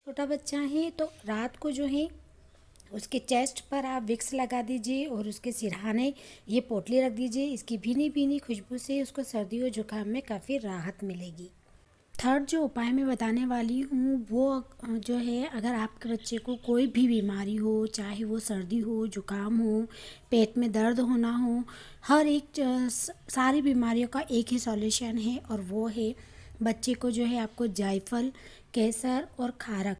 छोटा बच्चा है तो रात को जो है उसके चेस्ट पर आप विक्स लगा दीजिए और उसके सिरहाने ये पोटली रख दीजिए। इसकी भीनी भीनी खुशबू से उसको सर्दी और जुकाम में काफ़ी राहत मिलेगी। थर्ड जो उपाय मैं बताने वाली हूँ वो जो है, अगर आपके बच्चे को कोई भी बीमारी हो, चाहे वो सर्दी हो, जुकाम हो, पेट में दर्द होना हो, हर एक सारी बीमारियों का एक ही सॉल्यूशन है और वो है बच्चे को जो है आपको जायफल, केसर और खारक